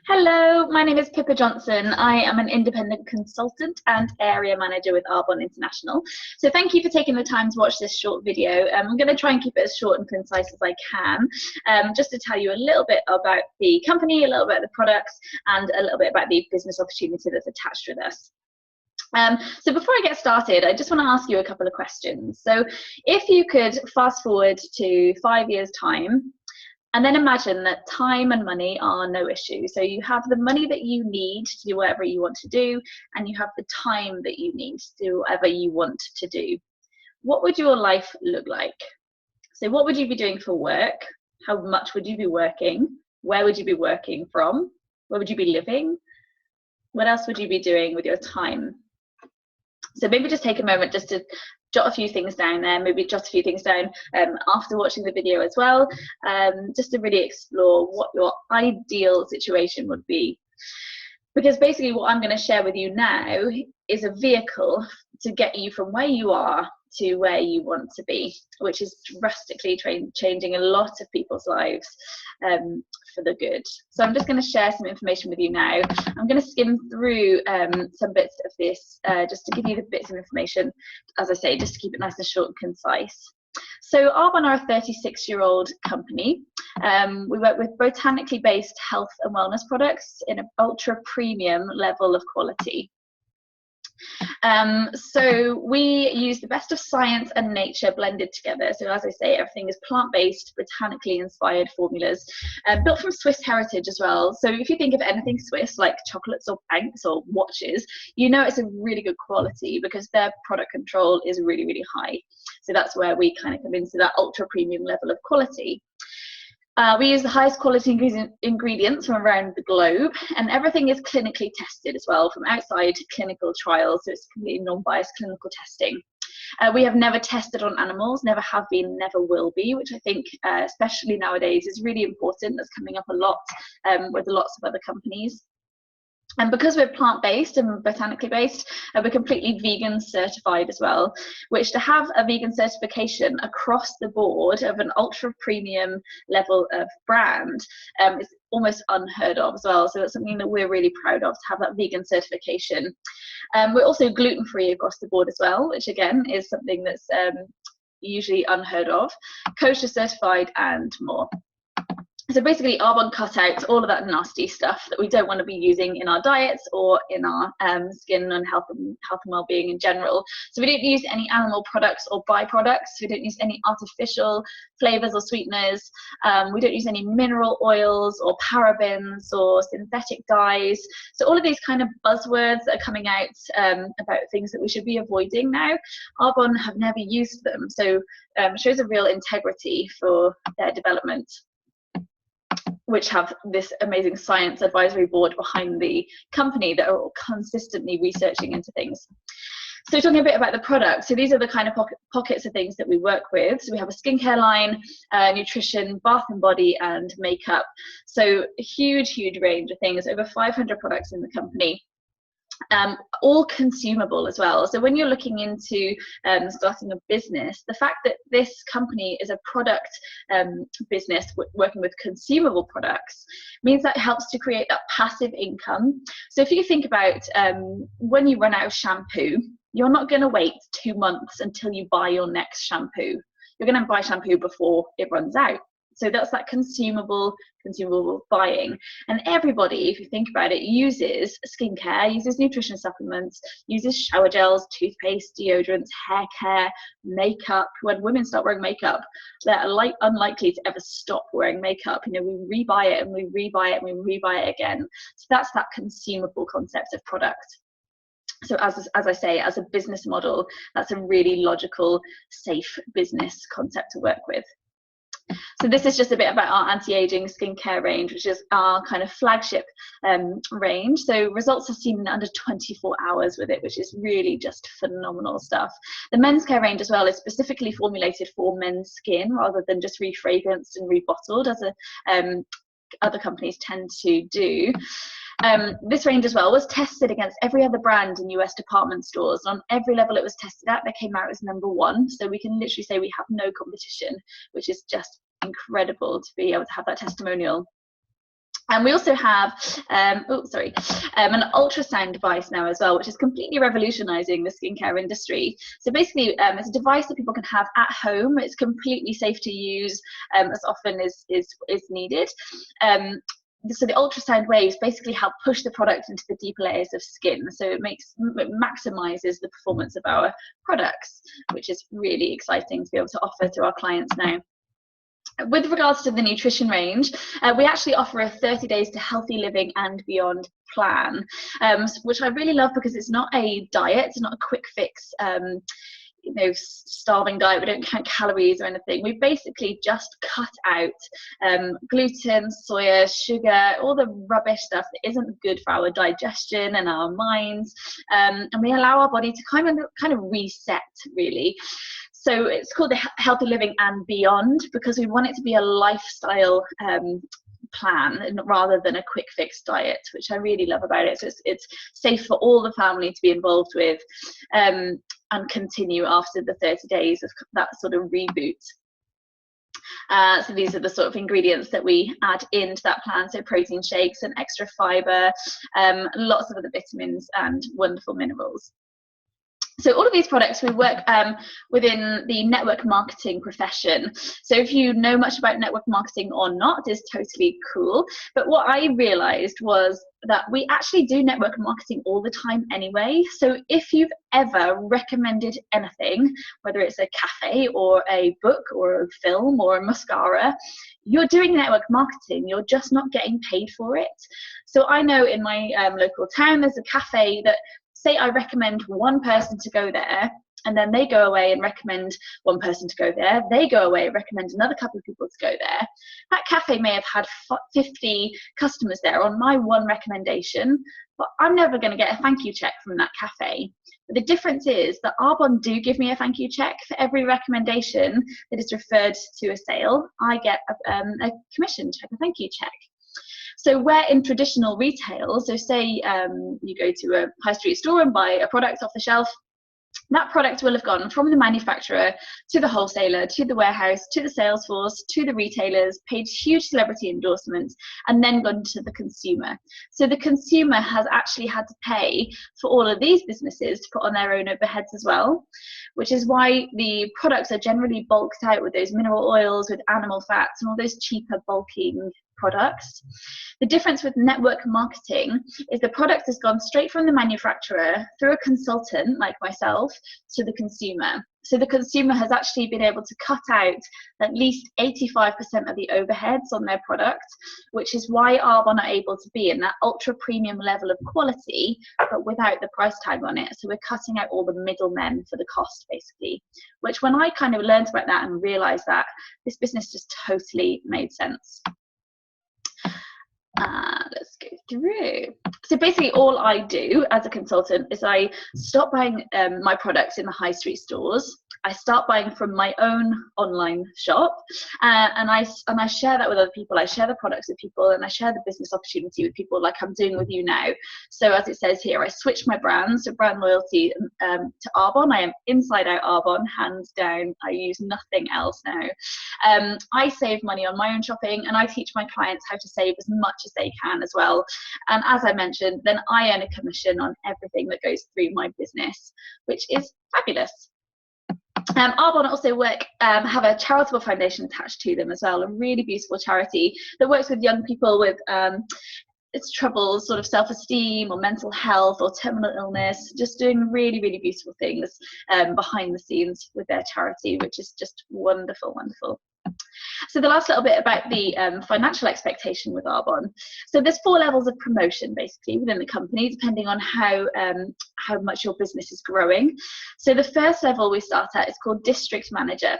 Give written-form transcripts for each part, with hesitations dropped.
Hello, my name is Pippa Johnson. I am an independent consultant and area manager with Arbonne International. So thank you for taking the time to watch this short video. I'm going to try and keep it as short and concise as I can, just to tell you a little bit about the company, a little bit about the products, and a little bit about the business opportunity that's attached with us. So before I get started, I just want to ask you a couple of questions. So if you could fast forward to 5 years' time, and then imagine that time and money are no issue. So you have the money that you need to do whatever you want to do, and you have the time that you need to do whatever you want to do. What would your life look like? So what would you be doing for work? How much would you be working? Where would you be working from? Where would you be living? What else would you be doing with your time? So maybe just take a moment just to jot a few things down there, maybe jot a few things down after watching the video as well, just to really explore what your ideal situation would be. Because basically what I'm going to share with you now is a vehicle to get you from where you are to where you want to be, which is drastically changing a lot of people's lives for the good. So I'm just going to share some information with you now. I'm going to skim through some bits of this just to give you the bits of information, as I say, just to keep it nice and short and concise. So Arbonne are a 36-year-old company. We work with botanically based health and wellness products in an ultra premium level of quality. So we use the best of science and nature blended together. So as I say, everything is plant-based, botanically inspired formulas, built from Swiss heritage as well. So if you think of anything Swiss, like chocolates or banks or watches, you know it's a really good quality because their product control is really, really high. So that's where we kind of come into that ultra premium level of quality. We use the highest quality ingredients from around the globe, and everything is clinically tested as well, from outside clinical trials, so it's completely non-biased clinical testing. We have never tested on animals, never have been, never will be, which I think, especially nowadays, is really important. That's coming up a lot with lots of other companies. And because we're plant-based and botanically based, we're completely vegan certified as well, which to have a vegan certification across the board of an ultra premium level of brand is almost unheard of as well. So that's something that we're really proud of, to have that vegan certification. We're also gluten-free across the board as well, which again is something that's usually unheard of, kosher certified and more. So basically Arbonne cut out all of that nasty stuff that we don't want to be using in our diets or in our skin and health and well-being in general. So we don't use any animal products or byproducts. We don't use any artificial flavors or sweeteners. We don't use any mineral oils or parabens or synthetic dyes. So all of these kind of buzzwords that are coming out about things that we should be avoiding now, Arbonne have never used them. So it shows a real integrity for their development, which have this amazing science advisory board behind the company that are all consistently researching into things. So talking a bit about the product, so these are the kind of pockets of things that we work with. So we have a skincare line, nutrition, bath and body, and makeup. So a huge range of things, over 500 products in the company. All consumable as well. So when you're looking into starting a business, the fact that this company is a product business working with consumable products means that it helps to create that passive income. So if you think about when you run out of shampoo, you're not going to wait 2 months until you buy your next shampoo. You're going to buy shampoo before it runs out. So that's that consumable buying. And everybody, if you think about it, uses skincare, uses nutrition supplements, uses shower gels, toothpaste, deodorants, hair care, makeup. When women start wearing makeup, they're unlikely to ever stop wearing makeup. You know, we rebuy it and we rebuy it and we rebuy it again. So that's that consumable concept of product. So as I say, as a business model, that's a really logical, safe business concept to work with. So this is just a bit about our anti-aging skincare range, which is our kind of flagship range. So results are seen in under 24 hours with it, which is really just phenomenal stuff. The men's care range as well is specifically formulated for men's skin rather than just refragranced and rebottled as other companies tend to do. This range as well was tested against every other brand in US department stores. On every level it was tested at, they came out as #1. So we can literally say we have no competition, which is just incredible to be able to have that testimonial. And we also have, an ultrasound device now as well, which is completely revolutionizing the skincare industry. So basically, it's a device that people can have at home. It's completely safe to use as often as is needed. So the ultrasound waves basically help push the product into the deeper layers of skin. So it maximizes the performance of our products, which is really exciting to be able to offer to our clients now. With regards to the nutrition range, we actually offer a 30 days to healthy living and beyond plan, which I really love because it's not a diet, it's not a quick fix, starving diet. We don't count calories or anything. We basically just cut out gluten, soya, sugar, all the rubbish stuff that isn't good for our digestion and our minds, and we allow our body to kind of reset, really. So it's called the Healthy Living and Beyond because we want it to be a lifestyle plan rather than a quick fix diet, which I really love about it. So it's safe for all the family to be involved with and continue after the 30 days of that sort of reboot. So these are the sort of ingredients that we add into that plan. So protein shakes and extra fiber, lots of other vitamins and wonderful minerals. So all of these products, we work within the network marketing profession. So if you know much about network marketing or not is totally cool. But what I realized was that we actually do network marketing all the time anyway. So if you've ever recommended anything, whether it's a cafe or a book or a film or a mascara, you're doing network marketing, you're just not getting paid for it. So I know in my local town, there's a cafe that, say I recommend one person to go there, and then they go away and recommend one person to go there. They go away and recommend another couple of people to go there. That cafe may have had 50 customers there on my one recommendation, but I'm never going to get a thank you check from that cafe. But the difference is that Arbonne do give me a thank you check for every recommendation that is referred to a sale. I get a commission check, a thank you check. So where in traditional retail, so say you go to a high street store and buy a product off the shelf, that product will have gone from the manufacturer to the wholesaler, to the warehouse, to the sales force, to the retailers, paid huge celebrity endorsements, and then gone to the consumer. So the consumer has actually had to pay for all of these businesses to put on their own overheads as well, which is why the products are generally bulked out with those mineral oils, with animal fats, and all those cheaper bulking products. The difference with network marketing is the product has gone straight from the manufacturer through a consultant like myself to the consumer. So the consumer has actually been able to cut out at least 85% of the overheads on their product, which is why Arbonne are able to be in that ultra premium level of quality, but without the price tag on it. So we're cutting out all the middlemen for the cost, basically, which when I kind of learned about that and realized that, this business just totally made sense. Let's go through. So basically all I do as a consultant is I stop buying my products in the high street stores. I start buying from my own online shop, and I share that with other people. I share the products with people, and I share the business opportunity with people, like I'm doing with you now. So as it says here, I switch my brand, so brand loyalty to Arbonne. I am inside out Arbonne, hands down. I use nothing else now. I save money on my own shopping, and I teach my clients how to save as much as they can as well. And as I mentioned, then I earn a commission on everything that goes through my business, which is fabulous. Arbonne also have a charitable foundation attached to them as well, a really beautiful charity that works with young people with its troubles, sort of self-esteem or mental health or terminal illness, just doing really, really beautiful things behind the scenes with their charity, which is just wonderful, wonderful. So the last little bit about the financial expectation with Arbonne. So there's 4 levels of promotion basically within the company, depending on how much your business is growing. So the first level we start at is called district manager.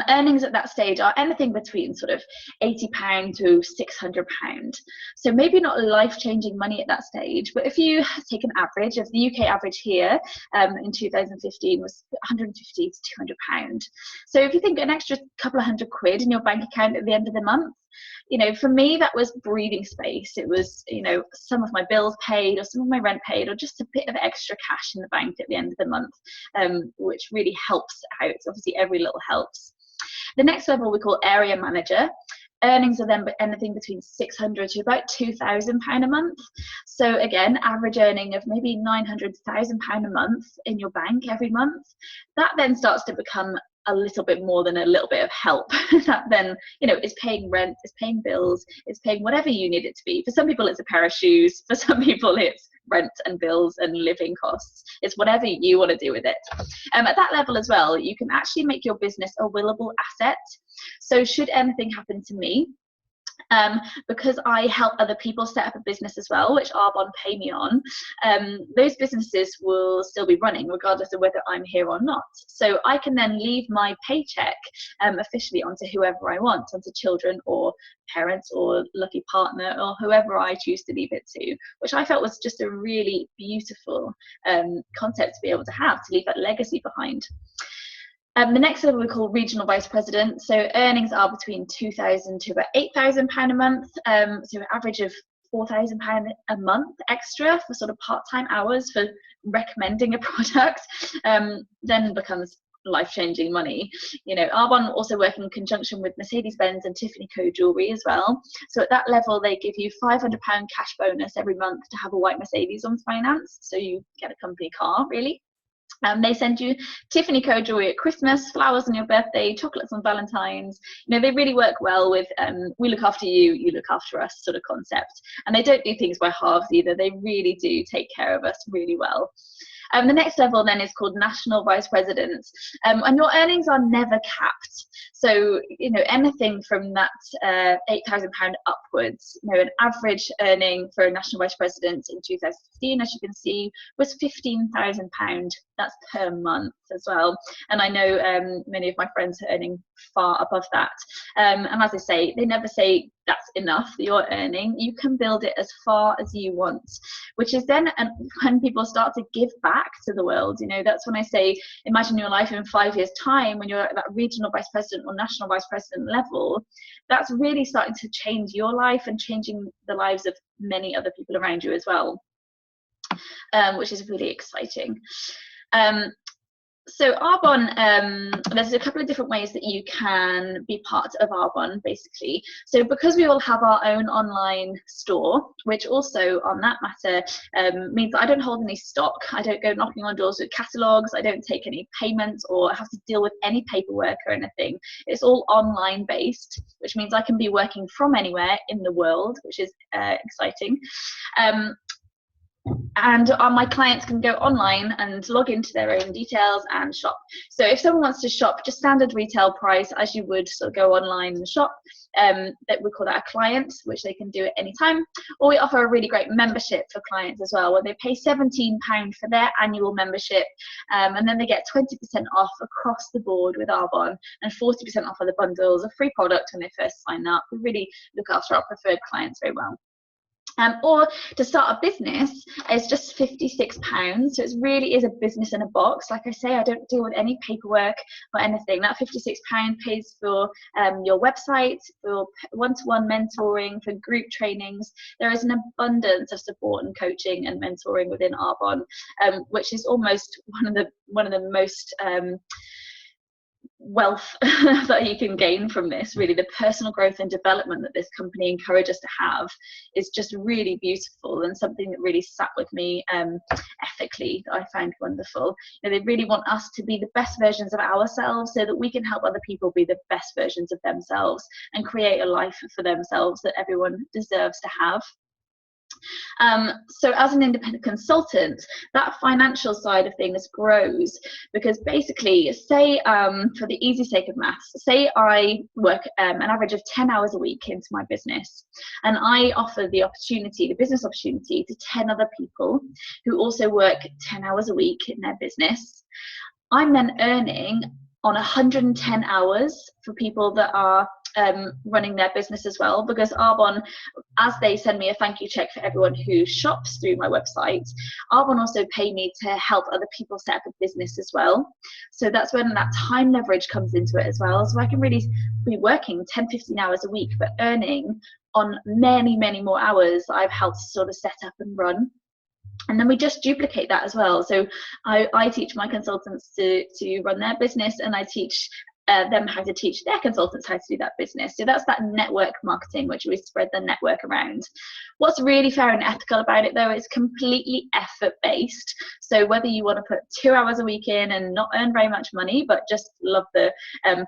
Earnings at that stage are anything between sort of £80 to £600. So maybe not life-changing money at that stage, but if you take an average of the UK average here in 2015 was £150 to £200. So if you think an extra couple of £100 in your bank account at the end of the month, you know, for me that was breathing space. It was, you know, some of my bills paid or some of my rent paid or just a bit of extra cash in the bank at the end of the month, which really helps out. Obviously every little helps. The next level we call area manager. Earnings are then anything between £600 to about £2,000 a month. So again, average earning of maybe £900,000 a month in your bank every month. That then starts to become a little bit more than a little bit of help. That then, you know, is paying rent, is paying bills, is paying whatever you need it to be. For some people it's a pair of shoes, for some people it's rent and bills and living costs. It's whatever you want to do with it. At that level as well, you can actually make your business a willable asset. So should anything happen to me, because I help other people set up a business as well, which Arbonne pay me on, those businesses will still be running regardless of whether I'm here or not. So I can then leave my paycheck officially onto whoever I want, onto children or parents or lucky partner or whoever I choose to leave it to, which I felt was just a really beautiful concept to be able to have, to leave that legacy behind. The next level we call regional vice president. So earnings are between £2,000 to about £8,000 a month. So an average of £4,000 a month extra for sort of part-time hours for recommending a product, then becomes life-changing money. You know, Arbonne also work in conjunction with Mercedes-Benz and Tiffany Co jewelry as well. So at that level, they give you £500 cash bonus every month to have a white Mercedes on finance. So you get a company car, really. They send you Tiffany Co jewelry at Christmas, flowers on your birthday, chocolates on Valentine's. You know, they really work well with we look after you, you look after us sort of concept. And they don't do things by halves either. They really do take care of us really well. The next level then is called national vice president, and your earnings are never capped. So, you know, anything from that £8,000 upwards, you know, an average earning for a national vice president in 2015, as you can see, was £15,000. That's per month as well. And I know many of my friends are earning far above that. And as I say, they never say that's enough that you're earning. You can build it as far as you want, which is then when people start to give back to the world. You know, that's when I say, imagine your life in 5 years' time when you're at that regional vice president or national vice president level. That's really starting to change your life and changing the lives of many other people around you as well, which is really exciting. So Arbonne, there's a couple of different ways that you can be part of Arbonne, basically. So because we all have our own online store, which also on that matter means that I don't hold any stock. I don't go knocking on doors with catalogues. I don't take any payments or have to deal with any paperwork or anything. It's all online based, which means I can be working from anywhere in the world, which is exciting. And my clients can go online and log into their own details and shop. So if someone wants to shop just standard retail price, as you would sort of go online and shop, that we call that a client, which they can do at any time. Or we offer a really great membership for clients as well, where they pay £17 for their annual membership, and then they get 20% off across the board with Arbonne and 40% off of the bundles of free product when they first sign up. We really look after our preferred clients very well. Or to start a business is just £56. So it really is a business in a box. Like I say, I don't deal with any paperwork or anything. That £56 pays for your website, for one-to-one mentoring, for group trainings. There is an abundance of support and coaching and mentoring within Arbonne, which is almost one of the most wealth that you can gain from this. Really, the personal growth and development that this company encourages us to have is just really beautiful, and something that really sat with me ethically, that I found wonderful. You know, they really want us to be the best versions of ourselves so that we can help other people be the best versions of themselves and create a life for themselves that everyone deserves to have. So as an independent consultant, that financial side of things grows, because basically, say for the easy sake of maths, say I work an average of 10 hours a week into my business, and I offer the opportunity, the business opportunity, to 10 other people who also work 10 hours a week in their business. I'm then earning on 110 hours for people that are running their business as well, because Arbonne, as they send me a thank you check for everyone who shops through my website, Arbonne also pay me to help other people set up a business as well. So that's when that time leverage comes into it as well. So I can really be working 10-15 hours a week, but earning on many, many more hours that I've helped sort of set up and run. And then we just duplicate that as well. So I teach my consultants to run their business, and I teach them how to teach their consultants how to do that business. So that's that network marketing, which we spread the network around. What's really fair and ethical about it, though, is completely effort based. So whether you want to put 2 hours a week in and not earn very much money, but just love the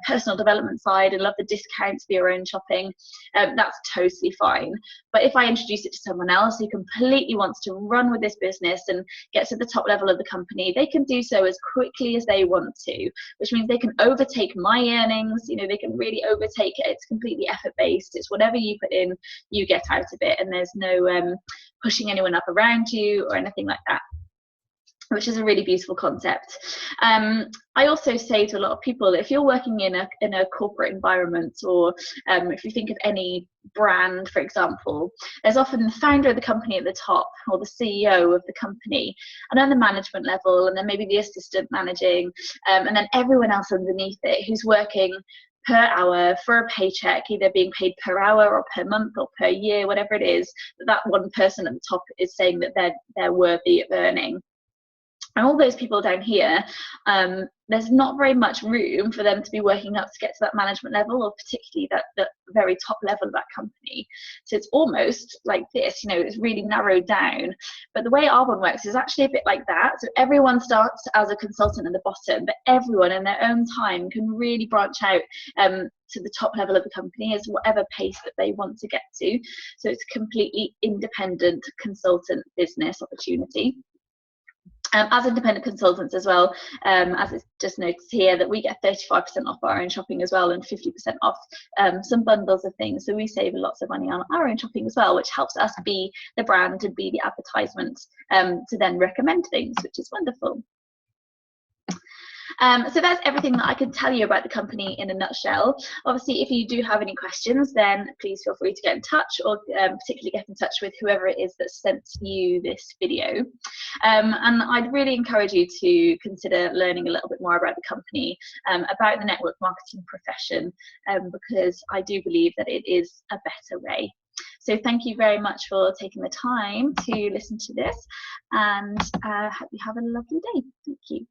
personal development side and love the discounts for your own shopping, that's totally fine. But if I introduce it to someone else who completely wants to run with this business and get to the top level of the company, they can do so as quickly as they want to, which means they can overtake my earnings. You know, they can really overtake it. It's completely effort based. It's whatever you put in, you get out of it, and there's no pushing anyone up around you or anything like that, which is a really beautiful concept. I also say to a lot of people, if you're working in a corporate environment, or if you think of any brand, for example, there's often the founder of the company at the top, or the CEO of the company, and then the management level, and then maybe the assistant managing, and then everyone else underneath it who's working per hour for a paycheck, either being paid per hour or per month or per year, whatever it is, that one person at the top is saying that they're worthy of earning. And all those people down here, there's not very much room for them to be working up to get to that management level, or particularly that very top level of that company. So it's almost like this, you know, it's really narrowed down. But the way Arbonne works is actually a bit like that. So everyone starts as a consultant at the bottom, but everyone in their own time can really branch out to the top level of the company as whatever pace that they want to get to. So it's a completely independent consultant business opportunity. As independent consultants as well, as it's just noticed here, that we get 35% off our own shopping as well, and 50% off some bundles of things. So we save lots of money on our own shopping as well, which helps us be the brand and be the advertisement to then recommend things, which is wonderful. So that's everything that I can tell you about the company in a nutshell. Obviously, if you do have any questions, then please feel free to get in touch, or particularly get in touch with whoever it is that sent you this video. And I'd really encourage you to consider learning a little bit more about the company, about the network marketing profession, because I do believe that it is a better way. So thank you very much for taking the time to listen to this, and hope you have a lovely day. Thank you.